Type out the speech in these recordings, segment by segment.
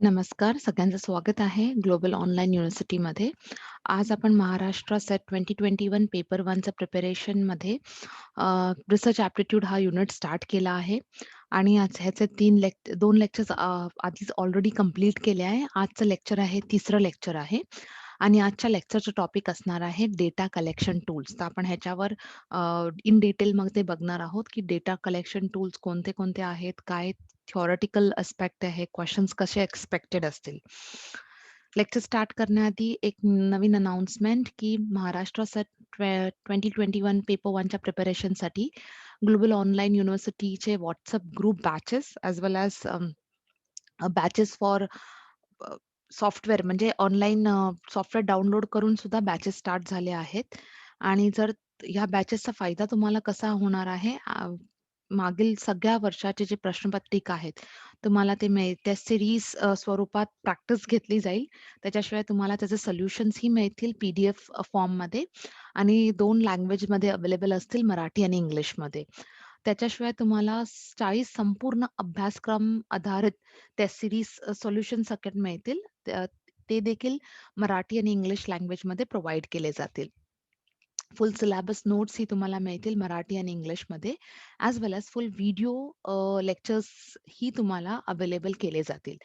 नमस्कार, सगळ्यांचं स्वागत आहे ग्लोबल ऑनलाईन युनिव्हर्सिटीमध्ये. आज आपण महाराष्ट्र सेट 2021 पेपर 1चं प्रिपरेशनमध्ये रिसर्च ॲप्टिट्यूड हा युनिट स्टार्ट केला आहे आणि आज ह्याचे 2 लेक्चर्स आधीच ऑलरेडी कंप्लीट केले आहे. आजचं लेक्चर आहे, तिसरं लेक्चर आहे आणि आजच्या लेक्चरचं टॉपिक असणार आहे डेटा कलेक्शन टूल्स. तर आपण ह्याच्यावर इन डिटेलमध्ये बघणार आहोत, की डेटा कलेक्शन टूल्स कोणते-कोणते आहेत, काय थिओरेटिकल एस्पेक्ट आहे, क्वेशन्स कसे एक्सपेक्टेड असतील. लेक्चर स्टार्ट करण्याआधी एक नवीन अनाउन्समेंट, की महाराष्ट्र सेट 2021 पेपर 1च्या प्रिपरेशनसाठी ग्लोबल ऑनलाईन युनिव्हर्सिटीचे WhatsApp group batches as well as batches for software म्हणजे ऑनलाईन सॉफ्टवेअर डाउनलोड करून सुद्धा बॅचेस स्टार्ट झाले आहेत आणि जर ह्या बॅचेसचा फायदा तुम्हाला कसा होणार आहे, मागील सगळ्या वर्षाचे जे प्रश्नपत्रिका आहेत, तुम्हाला ते त्या सीरीज स्वरूपात प्रॅक्टिस घेतली जाईल. त्याच्याशिवाय तुम्हाला त्याचे सोल्युशन्सही मिळतील पी-डी-एफ फॉर्ममध्ये आणि 2 लँग्वेजमध्ये अवेलेबल असतील, मराठी आणि इंग्लिशमध्ये. त्याच्याशिवाय तुम्हाला 40 संपूर्ण अभ्यासक्रम आधारित त्या सीरीज सोल्युशन सकट मिळतील. ते देखील मराठी आणि इंग्लिश लँग्वेजमध्ये प्रोव्हाईड केले जातील. फुल सिलेबस नोट्स ही तुम्हाला मिळतील मराठी आणि इंग्लिशमध्ये ॲज वेल ॲज फुल व्हिडिओ लेक्चर्स ही तुम्हाला अवेलेबल केले जातील.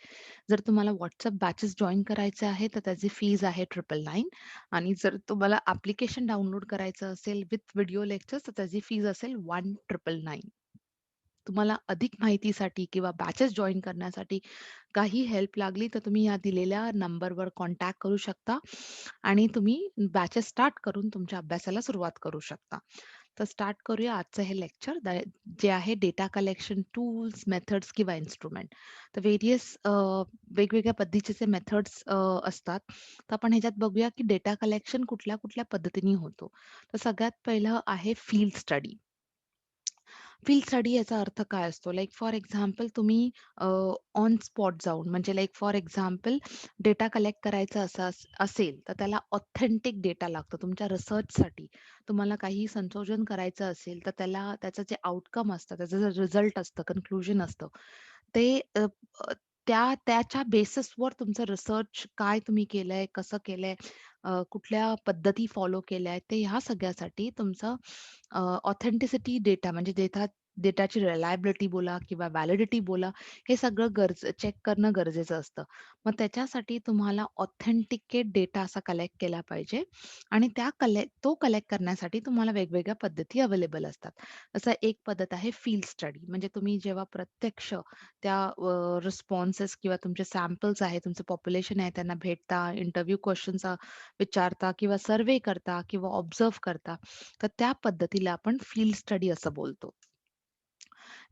जर तुम्हाला WhatsApp बॅचेस जॉइन करायचे आहे, तर त्याची फीज आहे 999 आणि जर तुम्हाला ॲप्लिकेशन डाउनलोड करायचं असेल विथ व्हिडिओ लेक्चर्स, तर त्याची फीज असेल 1999. तुम्हाला अधिक माहितीसाठी किंवा बॅचेस जॉइन करण्यासाठी काही हेल्प लागली, तर तुम्ही या दिलेल्या नंबरवर कॉन्टॅक्ट करू शकता आणि तुम्ही बॅचेस स्टार्ट करून तुमच्या अभ्यासाला सुरुवात करू शकता. तर स्टार्ट करूया आजचं हे लेक्चर जे आहे डेटा कलेक्शन टूल्स, मेथड्स किंवा इन्स्ट्रुमेंट. तर वेगवेगळ्या पद्धतीचे मेथड्स असतात. तर आपण ह्याच्यात बघूया, की डेटा कलेक्शन कुठल्या-कुठल्या पद्धतीने होतो. तर सगळ्यात पहिलं आहे फील्ड स्टडी. फील्ड स्टडी याचा अर्थ काय असतो? लाइक फॉर एक्झाम्पल तुम्ही ऑन स्पॉट जाऊन म्हणजे like for example data collect करायचा असेल, तर त्याला ऑथेंटिक डेटा लागतो. तुमच्या रिसर्चसाठी तुम्हाला काही संशोधन करायचं असेल, तर त्याचं जे आउटकम असतं, त्याचं जे रिझल्ट असतं, कन्क्लुजन असतं, ते अ, अ, त्याच्या बेसिसवर तुमचं रिसर्च काय तुम्ही केलंय, कसं केलंय, कुठल्या पद्धती फॉलो केल्या ते ह्या सगळ्यासाठी तुमचं ऑथेंटिसिटी डेटा म्हणजे डेटाची रिलायबिलिटी बोला किंवा व्हॅलिडिटी बोला, हे सगळं चेक करणं गरजेचं असतं. मग त्याच्यासाठी तुम्हाला ऑथेंटिकेट डेटा असा कलेक्ट केला पाहिजे आणि तो कलेक्ट करण्यासाठी तुम्हाला वेगवेगळ्या पद्धती अवेलेबल असतात. जसं एक पद्धत आहे फील्ड स्टडी म्हणजे तुम्ही जेव्हा प्रत्यक्ष त्या रिस्पॉन्सेस किंवा तुमचे सॅम्पल्स आहेत, तुमचं पॉप्युलेशन आहे त्यांना भेटता, इंटरव्ह्यू क्वेशन्स विचारता किंवा सर्व्हे करता किंवा ऑब्झर्व्ह करता, तर त्या पद्धतीला आपण फील्ड स्टडी असं बोलतो.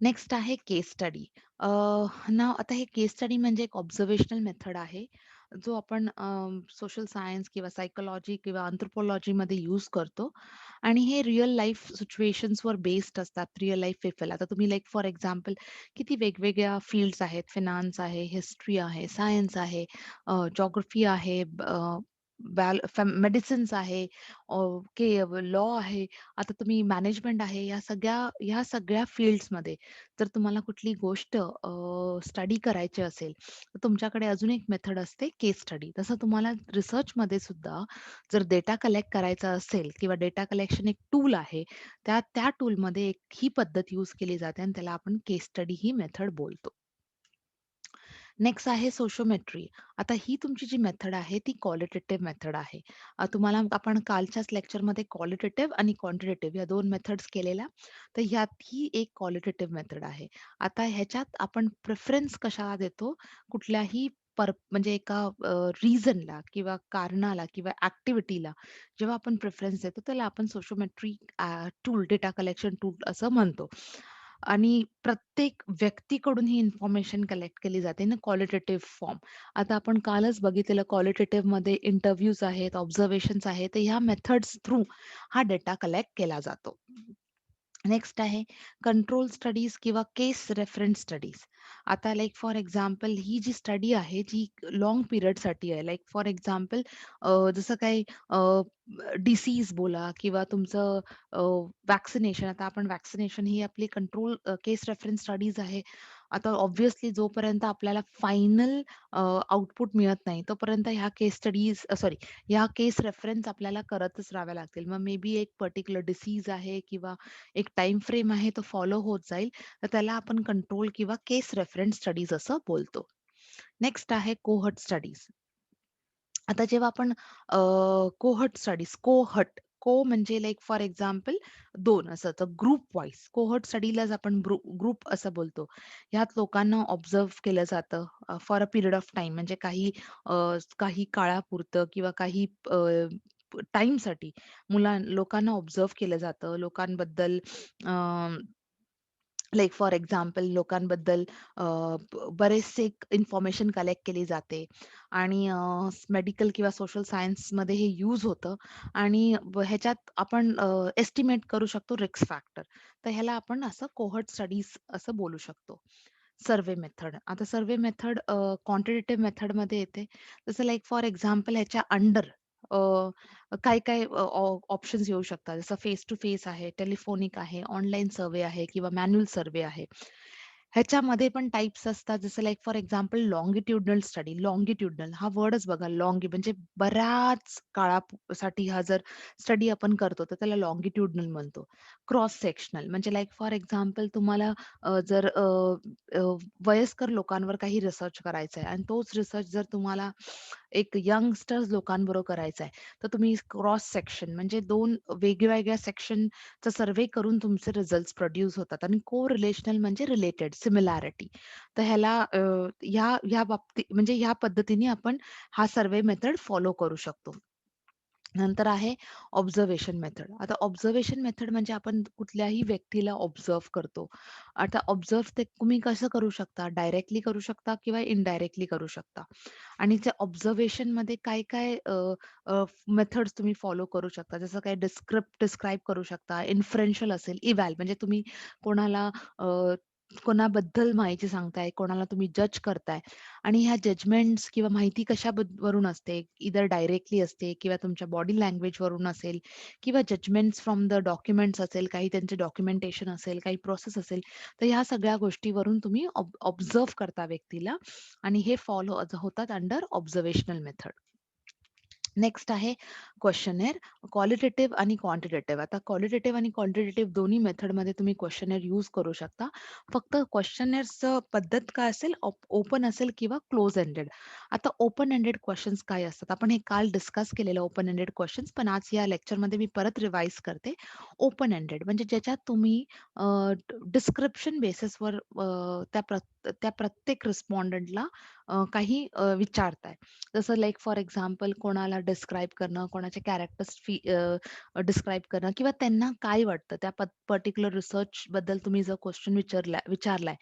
नेक्स्ट आहे केस स्टडी. आता हे केस स्टडी म्हणजे एक ऑब्झर्वेशनल मेथड आहे, जो आपण सोशल सायन्स किंवा सायकॉलॉजी किंवा अँथ्रोपॉलॉजीमध्ये यूज करतो आणि हे रिअल लाईफ सिच्युएशन्सवर बेस्ड असतात, रिअल लाईफ पीपल. आता तुम्ही लाइक फॉर एक्झाम्पल किती वेगवेगळ्या फील्ड्स आहेत, फिनान्स आहे, हिस्ट्री आहे, सायन्स आहे, जिओग्राफी आहे, मेडिसिन्स आहे, लॉ आहे. आता तुम्ही मॅनेजमेंट आहे, ह्या सगळ्या फील्ड्समध्ये जर तुम्हाला कुठली गोष्ट स्टडी करायची असेल, तर तुमच्याकडे अजून एक मेथड असते केस स्टडी. तसं तुम्हाला रिसर्चमध्ये सुद्धा जर डेटा कलेक्ट करायचा असेल किंवा डेटा कलेक्शन एक टूल आहे, त्या टूलमध्ये एक ही पद्धत यूज केली जाते आणि त्याला आपण केस स्टडी ही मेथड बोलतो. नेक्स्ट आहे सोशिओमेट्री. आता ही तुमची जी मेथड आहे ती क्वालिटेटिव्ह मेथड आहे. तुम्हाला आपण कालच्याच लेक्चरमध्ये क्वालिटेटिव्ह आणि क्वांटिटेटिव्ह या 2 मेथड्स केलेल्या. तर ह्यात ही एक क्वालिटेटिव्ह मेथड आहे. आता ह्याच्यात आपण प्रेफरन्स कशाला देतो? कुठल्याही म्हणजे एका रिझनला किंवा कारणाला किंवा ॲक्टिव्हिटीला जेव्हा आपण प्रेफरन्स देतो त्याला आपण सोशिओमेट्री टूल, डेटा कलेक्शन टूल असं म्हणतो. आणि प्रत्येक व्यक्तीकडून ही इन्फॉर्मेशन कलेक्ट केली जाते ना क्वालिटेटिव्ह फॉर्म. आता आपण कालच बघितलेलं क्वालिटेटिव्हमध्ये इंटरव्ह्यूज आहेत, ऑब्झर्वेशन्स आहेत. तर ह्या मेथड्स थ्रू हा डेटा कलेक्ट केला जातो. नेक्स्ट आहे कंट्रोल स्टडीज किंवा केस रेफरन्स स्टडीज. आता लाइक फॉर एक्झाम्पल ही जी स्टडी आहे जी लाँग पिरियडसाठी आहे. लाइक फॉर एक्झाम्पल जसं काही डिसीज बोला किंवा तुमचं व्हॅक्सिनेशन. आता आपण व्हॅक्सिनेशन ही आपली कंट्रोल केस रेफरन्स स्टडीज आहे. आता ऑब्व्हियसली जोपर्यंत आपल्याला फायनल आउटपुट मिळत नाही, तोपर्यंत ह्या केस स्टडीज सॉरी ह्या केस रेफरन्स आपल्याला करतच राहाव्या लागतील. मग मे बी एक पर्टिक्युलर डिसीज आहे किंवा एक टाईम फ्रेम आहे, तो फॉलो होत जाईल. तर त्याला आपण कंट्रोल किंवा केस रेफरन्स स्टडीज असं बोलतो. नेक्स्ट आहे कोहर्ट स्टडीज. आता जेव्हा आपण कोहर्ट स्टडीज को म्हणजे लाइक फॉर एक्झाम्पल 2 असं तर ग्रुप वाईज कोहर्ट स्टडीलाच आपण ग्रुप असं बोलतो. ह्यात लोकांना ऑब्झर्व्ह केलं जातं for a period of time म्हणजे अ, काही काळापुरतं किंवा काही टाईमसाठी लोकांना ऑब्झर्व्ह केलं जातं. लोकांबद्दल लाइक फॉर एक्झाम्पल लोकांबद्दल बरेचसे इन्फॉर्मेशन कलेक्ट केली जाते आणि मेडिकल किंवा सोशल सायन्समध्ये हे यूज होतं आणि ह्याच्यात आपण एस्टिमेट करू शकतो रिस्क फॅक्टर. तर ह्याला आपण असं कोहर्ट स्टडीज असं बोलू शकतो. Survey method. आता सर्व्हे मेथड क्वांटिटेटिव्ह मेथडमध्ये येते. जसं लाइक फॉर एक्झाम्पल ह्याच्या अंडर काय-काय ऑप्शन्स येऊ शकतात. जसं फेस टू फेस आहे, टेलिफोनिक आहे, ऑनलाईन सर्व्हे आहे किंवा मॅन्युअल सर्व्हे आहे. ह्याच्यामध्ये पण टाइप्स असतात. जसं like for example longitudinal study. Longitudinal हा वर्डच बघा म्हणजे बऱ्याच काळासाठी हा जर स्टडी आपण करतो, तर त्याला लॉन्गिट्युडिनल म्हणतो. क्रॉस सेक्शनल म्हणजे लाइक फॉर एक्झाम्पल तुम्हाला जर अ, वयस्कर लोकांवर काही रिसर्च करायचा आहे आणि तोच रिसर्च जर तुम्हाला एक यंगस्टर्स लोकांबरोबर करायचा आहे, तर तुम्ही क्रॉस सेक्शन म्हणजे 2 वेगवेगळ्या सेक्शनचा सर्व्हे करून तुमचे रिझल्ट्स प्रोड्यूस होतात आणि को-रिलेशनल म्हणजे रिलेटेड, सिमिलॅरिटी. तर ह्याला ह्या बाबतीत म्हणजे ह्या पद्धतीने आपण हा सर्व्हे मेथड फॉलो करू शकतो. नंतर आहे ऑब्झर्वेशन मेथड. आता ऑब्झर्वेशन मेथड म्हणजे आपण कुठल्याही व्यक्तीला ऑब्झर्व्ह करतो. आता ऑब्झर्व्ह ते तुम्ही कसं करू शकता? डायरेक्टली करू शकता किंवा इनडायरेक्टली करू शकता. आणि त्या ऑब्झर्वेशनमध्ये काय-काय मेथड्स तुम्ही फॉलो करू शकता. जसं काही डिस्क्राईब करू शकता. इन्फरेन्शियल असेल, इव्हॅल म्हणजे तुम्ही कोणाला कोणाबद्दल माहिती सांगताय, कोणाला तुम्ही जज करताय आणि ह्या जजमेंट्स किंवा माहिती वरून असते. इदर डायरेक्टली असते किंवा तुमच्या बॉडी लँग्वेजवरून असेल किंवा जजमेंट्स फ्रॉम द डॉक्युमेंट्स असेल, काही त्यांचे डॉक्युमेंटेशन असेल, काही प्रोसेस असेल. तर ह्या सगळ्या गोष्टीवरून तुम्ही करता व्यक्तीला आणि हे फॉलो होतात अंडर ऑब्झर्वेशनल मेथड. नेक्स्ट आहे क्वेशनेअर. क्वालिटेटिव्ह आणि क्वांटिटेटिव्ह. आता क्वालिटेटिव्ह आणि क्वांटिटेटिव्ह दोन्ही मेथडमध्ये तुम्ही क्वेशनेअर यूज करू शकता. फक्त क्वेशनेअरचं पद्धत काय असेल, ओपन असेल किंवा क्लोज एंडेड. आता ओपन एंडेड क्वेशन्स काय असतात? आपण हे काल डिस्कस केलेलं ओपन एंडेड क्वेशन्स, पण आज या लेक्चरमध्ये मी परत रिवाईज करते. ओपन एंडेड म्हणजे ज्याच्यात तुम्ही डिस्क्रिप्शन बेसिसवर त्या प्रत्येक रिस्पॉन्डंटला काही विचारताय. जसं लाइक फॉर एक्झाम्पल कोणाला डिस्क्राईब करणं, कोणाचे कॅरेक्टर्स डिस्क्राईब करणं किंवा त्यांना काय वाटतं त्या पर्टिक्युलर रिसर्चबद्दल तुम्ही जर क्वेशन विचारलाय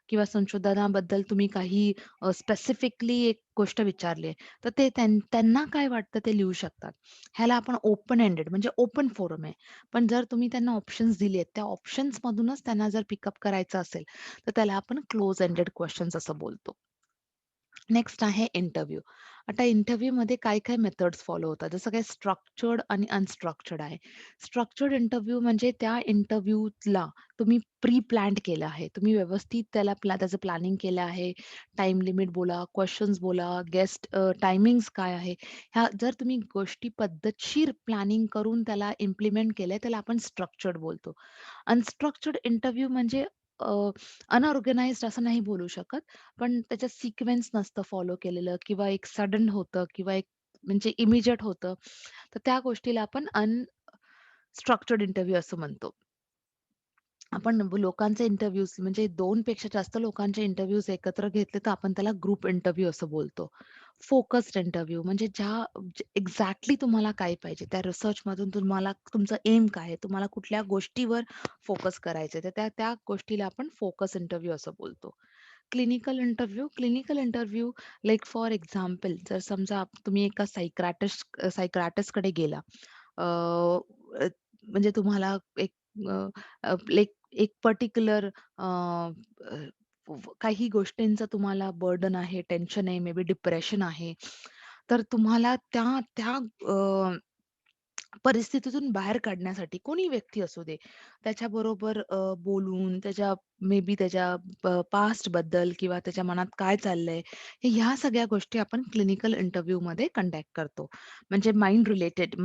किंवा संशोधनाबद्दल तुम्ही काही स्पेसिफिकली एक गोष्ट विचारली आहे, तर ते त्यांना काय वाटतं ते लिहू शकतात. ह्याला आपण ओपन एंडेड म्हणजे ओपन फोरम आहे. पण जर तुम्ही त्यांना ऑप्शन्स दिलेत, त्या ऑप्शन्समधूनच त्यांना जर पिकअप करायचं असेल, तर त्याला आपण क्लोज एंडेड क्वेशन्स असं बोलतो. नेक्स्ट आहे इंटरव्ह्यू. आता इंटरव्ह्यूमध्ये काय-काय मेथड्स फॉलो होतात. जसं काही स्ट्रक्चर्ड आणि अनस्ट्रक्चर्ड आहे. स्ट्रक्चर्ड इंटरव्ह्यू म्हणजे त्या इंटरव्ह्यूला तुम्ही प्री प्लॅन्ड केलं आहे. तुम्ही व्यवस्थित त्याचं प्लॅनिंग केलं आहे. टाईम लिमिट बोला, क्वेशन्स बोला, गेस्ट टायमिंग्स काय आहे. ह्या जर तुम्ही गोष्टी पद्धतशीर प्लॅनिंग करून त्याला इम्प्लिमेंट केलंय, त्याला आपण स्ट्रक्चर्ड बोलतो. अनस्ट्रक्चर्ड इंटरव्ह्यू म्हणजे अनऑर्गनाइज्ड असं नाही बोलू शकत. पण त्याच्यात सिक्वेन्स नसतं फॉलो केलेलं किंवा एक सडन होतं किंवा एक म्हणजे इमिजिएट होतं. तर त्या गोष्टीला आपण अनस्ट्रक्चर्ड इंटरव्ह्यू असं म्हणतो. आपण लोकांचे इंटरव्ह्यूज म्हणजे 2 पेक्षा जास्त लोकांचे इंटरव्ह्यूज एकत्र घेतले, तर आपण त्याला ग्रुप इंटरव्ह्यू असं बोलतो. फोकस्ड इंटरव्ह्यू म्हणजे एक्झॅक्टली तुम्हाला काय पाहिजे, त्या रिसर्चमधून तुम्हाला तुमचं एम काय आहे? तुम्हाला कुठल्या गोष्टीवर फोकस करायचं तर त्या त्या गोष्टीला आपण फोकस इंटरव्ह्यू असं बोलतो. Clinical interview like for example जर समजा तुम्ही एका सायकियाट्रिस्टकडे गेला. अ, अ, म्हणजे तुम्हाला एक लाइक एक पर्टिक्युलर काही गोष्टींचं तुम्हाला बर्डन आहे, टेन्शन आहे, मे बी डिप्रेशन आहे. तर तुम्हाला त्या त्या परिस्थितीतून बाहेर काढण्यासाठी कोणी व्यक्ती असू दे, त्याच्याबरोबर बोलून त्याच्या मे बी त्याच्या पास्टबद्दल किंवा त्याच्या मनात काय चाललंय, ह्या सगळ्या गोष्टी आपण क्लिनिकल इंटरव्ह्यूमध्ये कंडक्ट करतो. म्हणजे माइंड रिलेटेड,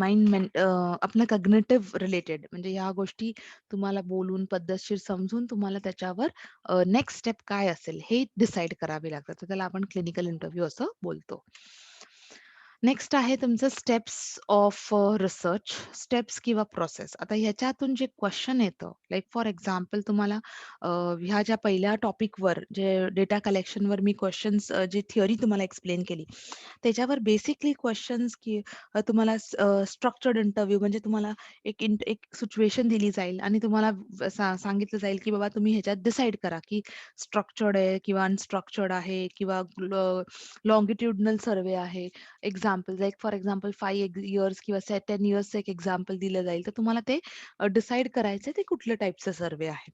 आपलं कॉग्निटिव्ह रिलेटेड म्हणजे ह्या गोष्टी तुम्हाला बोलून पद्धतशीर समजून तुम्हाला त्याच्यावर नेक्स्ट स्टेप काय असेल हे डिसाईड करावे लागतात. तर त्याला आपण क्लिनिकल इंटरव्ह्यू असं बोलतो. नेक्स्ट आहे तुमचं स्टेप्स ऑफ रिसर्च, स्टेप्स किंवा प्रोसेस. आता ह्याच्यातून जे क्वेशन येतं, लाइक फॉर एक्झाम्पल तुम्हाला ह्या ज्या पहिल्या टॉपिकवर जे डेटा कलेक्शनवर मी क्वेशन्स जी थिअरी तुम्हाला एक्सप्लेन केली, त्याच्यावर बेसिकली क्वेशन्स की तुम्हाला स्ट्रक्चर्ड इंटरव्ह्यू म्हणजे तुम्हाला एक सिच्युएशन दिली जाईल आणि तुम्हाला सांगितलं जाईल, की बाबा तुम्ही ह्याच्यात डिसाईड करा, की स्ट्रक्चर्ड आहे किंवा अनस्ट्रक्चर्ड आहे किंवा सर्व्हे आहे. Example like for example 5 years किंवा 10 इयर्सचं एक एक्झाम्पल दिलं जाईल. तर तुम्हाला ते डिसाईड करायचंय ते कुठल्या टाइपचं सर्व्हे आहे.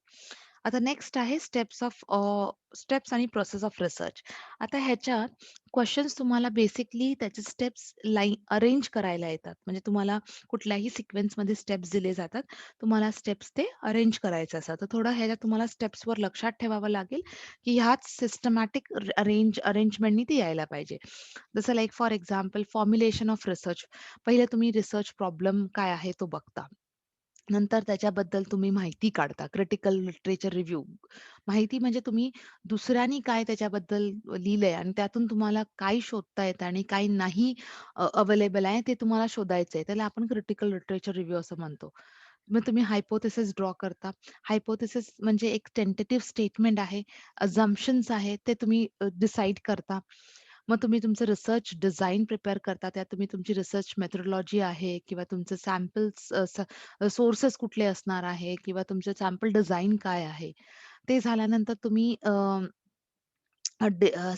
आता नेक्स्ट आहे स्टेप्स आणि प्रोसेस ऑफ रिसर्च. आता ह्याच्यात क्वेशन्स तुम्हाला बेसिकली त्याचे स्टेप्स अरेंज करायला येतात. म्हणजे तुम्हाला कुठल्याही सिक्वेन्समध्ये स्टेप्स दिले जातात. तुम्हाला स्टेप्स ते अरेंज करायचे असतात. तर थोडं ह्याच्यात तुम्हाला स्टेप्सवर लक्षात ठेवावं लागेल, की ह्याच सिस्टमॅटिक अरेंजमेंटनी ते यायला पाहिजे. जसं like for example formulation of research. पहिले तुम्ही रिसर्च प्रॉब्लेम काय आहे तो बघता. नंतर त्याच्याबद्दल तुम्ही माहिती काढता. Critical literature review. माहिती म्हणजे तुम्ही दुसऱ्यांनी काय त्याच्याबद्दल लिहिलंय आणि त्यातून तुम्हाला काय शोधता येतं आणि काय नाही अवेलेबल आहे ते तुम्हाला शोधायचंय. त्याला आपण क्रिटिकल लिटरेचर रिव्ह्यू असं म्हणतो. मग तुम्ही हायपोथेसिस ड्रॉ करता. हायपोथेसिस म्हणजे एक टेंटेटिव्ह स्टेटमेंट आहे. अझम्पशन्स आहेत ते तुम्ही डिसाईड करता. मग तुम्ही तुमचं रिसर्च डिझाइन प्रिपेअर करता. त्यात तुम्ही तुमची रिसर्च मेथोडॉलॉजी आहे किंवा तुमचं सोर्सेस कुठले असणार आहे किंवा तुमचं सॅम्पल डिझाइन काय आहे. ते झाल्यानंतर तुम्ही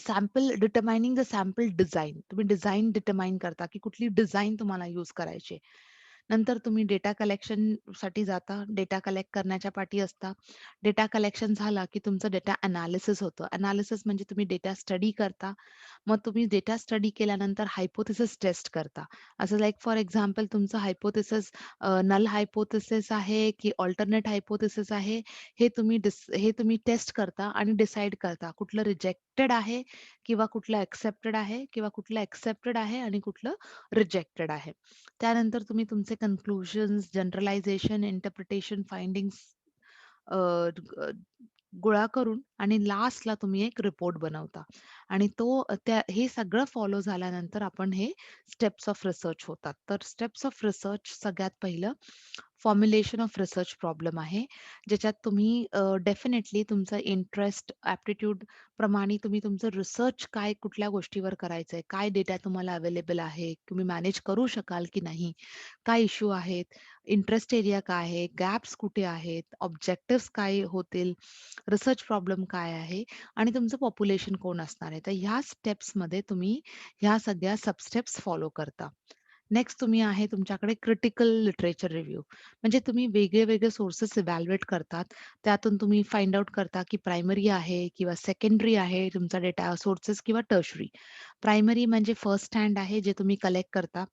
सॅम्पल डिटरमायनिंग द सॅम्पल डिझाइन. तुम्ही डिझाइन डिटरमाइन करता, की कुठली डिझाइन तुम्हाला यूज करायची आहे. नंतर तुम्ही डेटा कलेक्शनसाठी जाता. डेटा कलेक्ट करण्याच्या पाठी असता. डेटा कलेक्शन झाला, की तुमचं डेटा एनालिसिस होतं. एनालिसिस म्हणजे तुम्ही डेटा स्टडी करता. मग तुम्ही डेटा स्टडी केल्यानंतर हायपोथेसिस टेस्ट करता. असं लाइक फॉर एक्झाम्पल तुमचं हायपोथेसिस नल हायपोथेसिस आहे, की अल्टरनेट हायपोथेसिस आहे, हे तुम्ही टेस्ट करता आणि डिसाईड करता. कुठलं रिजेक्टेड आहे किंवा कुठलं एक्सेप्टेड आहे किंवा कुठलं एक्सेप्टेड आहे आणि कुठलं रिजेक्टेड आहे. त्यानंतर तुम्ही तुमचे कन्क्लुजन्स, जनरलायझेशन, इंटरप्रिटेशन, फाइंडिंग्स अ, ग गोळा करून आणि लास्टला तुम्ही एक रिपोर्ट बनवता आणि हे सगळं फॉलो झाल्यानंतर आपण हे स्टेप्स ऑफ रिसर्च होतात. तर स्टेप्स ऑफ रिसर्च सगळ्यात पहिलं फॉर्म्युलेशन ऑफ रिसर्च प्रॉब्लेम आहे. ज्याच्यात तुम्ही डेफिनेटली तुमचा इंटरेस्ट, ॲप्टिट्यूड प्रमाणे तुम्ही तुमचं रिसर्च कुठल्या गोष्टीवर करायचंय, काय डेटा तुम्हाला अवेलेबल आहे, तुम्ही मॅनेज करू शकाल की नाही, काय इश्यू आहेत, इंटरेस्ट एरिया काय आहे, गॅप्स कुठे आहेत, ऑब्जेक्टिव्हज काय होतील, रिसर्च प्रॉब्लेम काय आहे आणि तुमचं पॉप्युलेशन कोण असणार आहे. तर ह्या स्टेप्समध्ये तुम्ही ह्या सगळ्या सब स्टेप्स फॉलो करता. नेक्स्ट तुम्ही आहे तुमच्याकडे क्रिटिकल लिटरेचर रिव्ह्यू. म्हणजे तुम्ही वेगळे-वेगळे सोर्सेस इव्हॅल्युएट करतात. त्यातून तुम्ही फाइंड आउट करता, की प्रायमरी आहे किंवा सेकंडरी आहे तुमचा डेटा सोर्सेस किंवा टर्शरी. प्रायमरी म्हणजे फर्स्ट हँड आहे जे तुम्ही कलेक्ट करता.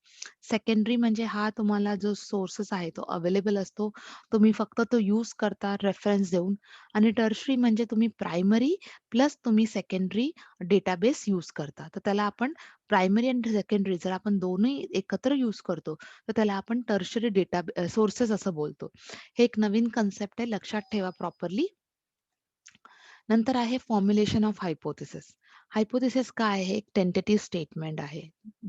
सेकंडरी म्हणजे हा तुम्हाला जो सोर्सेस आहे तो अवेलेबल असतो. तुम्ही फक्त तो यूज करता रेफरन्स देऊन आणि टर्शरी म्हणजे तुम्ही प्रायमरी प्लस तुम्ही सेकंडरी डेटाबेस यूज करता. तर त्याला आपण प्रायमरी आणि सेकंडरी जर आपण दोन्ही एकत्र यूज करतो, तर त्याला आपण टर्शरी सोर्सेस असं बोलतो. हे एक नवीन कन्सेप्ट आहे लक्षात ठेवा प्रॉपरली. नंतर आहे फॉर्म्युलेशन ऑफ हायपोथेसिस. हायपोथेसिस काय आहे? एक टेंटेटिव्ह स्टेटमेंट आहे.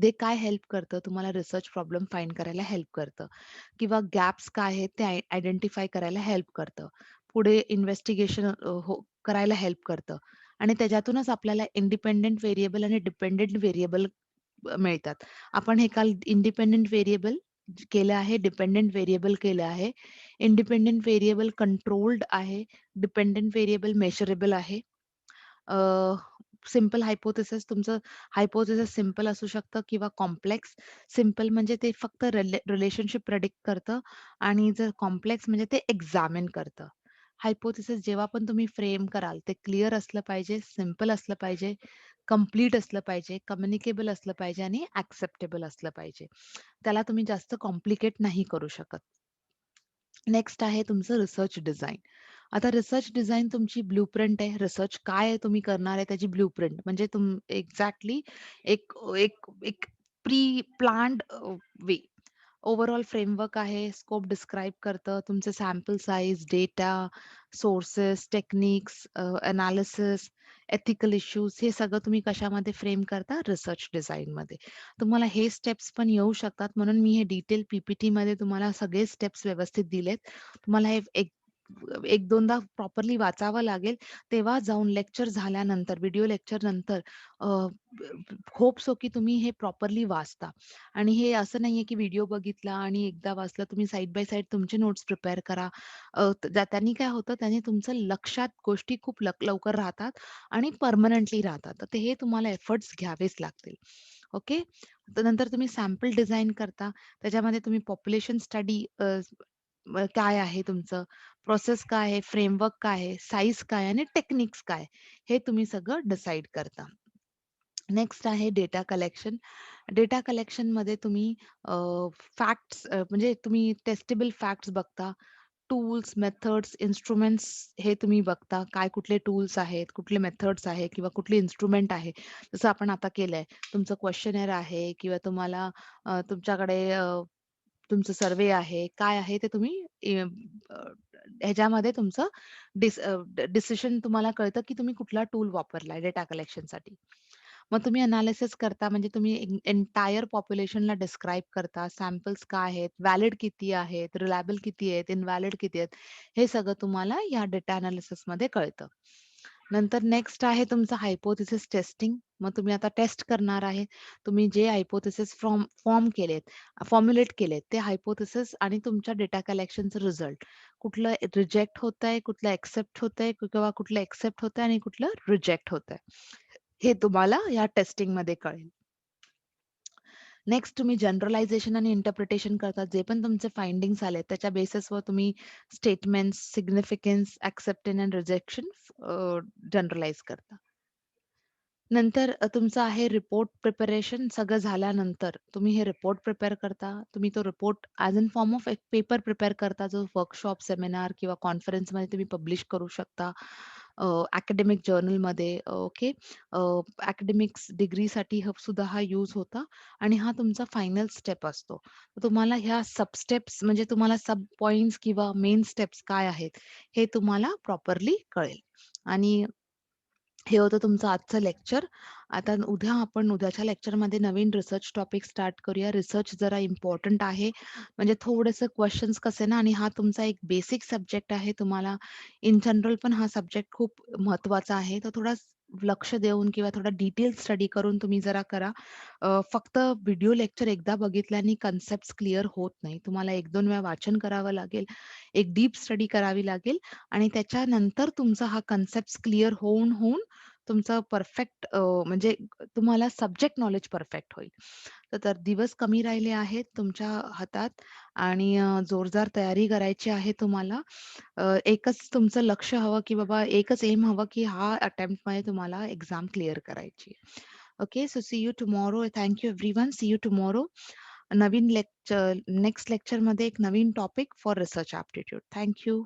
ते काय हेल्प करतं? तुम्हाला रिसर्च प्रॉब्लेम फाइंड करायला हेल्प करतं किंवा गॅप्स काय आहेत ते आयडेंटिफाय करायला हेल्प करतं. पुढे इन्व्हेस्टिगेशन करायला हेल्प करतं आणि त्याच्यातूनच आपल्याला इंडिपेंडंट व्हेरिएबल आणि डिपेंडंट व्हेरिएबल मिळतात. आपण हे काल इंडिपेंडंट व्हेरिएबल केलं आहे, डिपेंडंट व्हेरिएबल केलं आहे. इंडिपेंडंट व्हेरिएबल कंट्रोल्ड आहे. डिपेंडंट व्हेरिएबल मेजरेबल आहे. सिंपल हायपोथेसिस तुमचं हायपोथेसिस सिंपल असू शकतं किंवा कॉम्प्लेक्स. सिंपल म्हणजे ते फक्त रिलेशनशिप प्रेडिक्ट करतं आणि जर कॉम्प्लेक्स म्हणजे ते एक्झामिन करतं. हायपोथेसिस जेव्हा पण तुम्ही फ्रेम कराल, ते क्लिअर असलं पाहिजे, सिंपल असलं पाहिजे. कंप्लीट असलं पाहिजे, कम्युनिकेबल असलं पाहिजे आणि ॲक्सेप्टेबल असलं पाहिजे. त्याला तुम्ही जास्त कॉम्प्लिकेट नाही करू शकत. नेक्स्ट आहे तुमचं रिसर्च डिझाइन. आता रिसर्च डिझाइन तुमची ब्लूप्रिंट आहे. रिसर्च काय आहे तुम्ही करणार आहे त्याची ब्लूप्रिंट म्हणजे एक्झॅक्टली एक एक एक प्री प्लॅन्ड वे. ओव्हरऑल फ्रेमवर्क आहे, स्कोप डिस्क्राईब करतं, तुमचे sample size, data, sources, techniques, analysis, ethical issues हे सगळं तुम्ही कशामध्ये फ्रेम करता? रिसर्च डिझाइनमध्ये. तुम्हाला हे स्टेप्स पण येऊ शकतात म्हणून मी हे डिटेल पी-पी-टीमध्ये तुम्हाला सगळे स्टेप्स व्यवस्थित दिलेत. तुम्हाला हे एक 1-2दा प्रॉपरली वाचावं लागेल. तेव्हा जाऊन लेक्चर झाल्यानंतर, व्हिडिओ लेक्चर नंतर होप सो की तुम्ही हे प्रॉपरली वाचता. आणि हे असं नाहीये की व्हिडिओ बघितला आणि एकदा वाचला तुम्ही साइड बाय साइड तुमचे नोट्स प्रिपेअर करा. त्यांनी काय होतं, त्याने तुमचं लक्षात गोष्टी खूप लवकर राहतात आणि परमनंटली राहतात. तर हे तुम्हाला एफर्ट्स घ्यावेच लागतील. ओके. तर नंतर तुम्ही सॅम्पल डिझाइन करता. त्याच्यामध्ये तुम्ही पॉप्युलेशन स्टडी काय आहे तुमचं, प्रोसेस काय आहे, फ्रेमवर्क काय आहे, साइज काय आहे आणि टेक्निक्स काय, हे तुम्ही सगळं डिसाईड करता. नेक्स्ट आहे डेटा कलेक्शन. डेटा कलेक्शनमध्ये तुम्ही फॅक्ट्स म्हणजे तुम्ही टेस्टेबल फॅक्ट्स बघता. टूल्स, मेथड्स, इन्स्ट्रुमेंट्स हे तुम्ही बघता. काय कुठले टूल्स आहेत, कुठले मेथड्स आहे किंवा कुठली इन्स्ट्रुमेंट आहे. जसं आपण आता केलंय. तुमचं क्वेशनेअर आहे किंवा तुम्हाला तुमच्याकडे तुमचं सर्व्हे आहे, काय आहे ते तुम्ही ह्याच्यामध्ये तुमचं डिसिजन तुम्हाला कळतं, की तुम्ही कुठला टूल वापरलाय डेटा कलेक्शनसाठी. मग तुम्ही एनालिसिस करता म्हणजे तुम्ही एंटायर पॉप्युलेशनला डिस्क्राईब करता. सॅम्पल्स काय आहेत, व्हॅलिड किती आहेत, रिलायबल किती आहेत, इनव्हॅलिड किती आहेत, हे सगळं तुम्हाला या डेटा एनालिसिसमध्ये कळतं. नंतर नेक्स्ट आहे तुमचं हायपोथेसिस टेस्टिंग. मग तुम्ही आता टेस्ट करणार आहे. तुम्ही जे हायपोथेसिस फॉर्म्युलेट केलेत, ते हायपोथेसिस आणि तुमच्या डेटा कलेक्शनचं रिझल्ट. कुठलं रिजेक्ट होतंय, कुठलं एक्सेप्ट होतंय किंवा कुठलं एक्सेप्ट होतंय आणि कुठलं रिजेक्ट होतंय. हे तुम्हाला या टेस्टिंगमध्ये कळेल. नेक्स्ट तुम्ही जनरलायझेशन आणि इंटरप्रिटेशन करता. जे पण तुमचे फाइंडिंग्स आले त्याच्या बेसिसवर तुम्ही statements, significance, acceptance and rejection generalise करता. नंतर तुमचं आहे रिपोर्ट प्रिपरेशन. सगळं झाल्यानंतर तुम्ही हे रिपोर्ट प्रिपेअर करता. तुम्ही तो report as in form of एक पेपर प्रिपेअर करता, जो वर्कशॉप, सेमिनार किंवा कॉन्फरन्समध्ये तुम्ही पब्लिश करू शकता. अकॅडमिक जर्नलमध्ये ओके. अकॅडमिक्स डिग्रीसाठी सुद्धा हा यूज होता आणि हा तुमचा फायनल स्टेप असतो. तुम्हाला ह्या सब स्टेप्स म्हणजे तुम्हाला सब पॉइंट्स किंवा मेन स्टेप्स काय आहेत, हे तुम्हाला प्रॉपरली कळेल. आणि हे होतं तुमचं आजचं लेक्चर. आता उद्याच्या लेक्चरमध्ये नवीन रिसर्च टॉपिक स्टार्ट करूया. रिसर्च जरा इम्पोर्टंट आहे. म्हणजे थोडेसे क्वेशन्स कसे ना आणि हा तुमचा एक बेसिक सब्जेक्ट आहे. तुम्हाला इन जनरल पण हा सब्जेक्ट खूप महत्त्वाचा आहे. तर थोडा लक्ष देऊन किंवा थोडा डिटेल स्टडी करून तुम्ही जरा करा. फक्त व्हिडिओ लेक्चर एकदा बघितल्याने कन्सेप्ट्स क्लिअर होत नाही. तुम्हाला 1-2 वेळा वाचन करावं लागेल. एक डीप स्टडी करावी लागेल आणि त्याच्यानंतर तुमचा हा कन्सेप्ट्स क्लिअर होऊन तुमचं परफेक्ट म्हणजे तुम्हाला सब्जेक्ट नॉलेज परफेक्ट होईल. तर दिवस कमी राहिले आहेत तुमच्या हातात आणि जोरदार तयारी करायची आहे तुम्हाला. एकच तुमचं लक्ष हवं, की बाबा एकच एम हवं, की हा अटेम्प्टमध्ये तुम्हाला एक्झाम क्लिअर करायची आहे. Okay. So see you tomorrow. Thank you everyone. See you tomorrow. Next लेक्चरमध्ये एक नवीन topic for research aptitude. Thank you.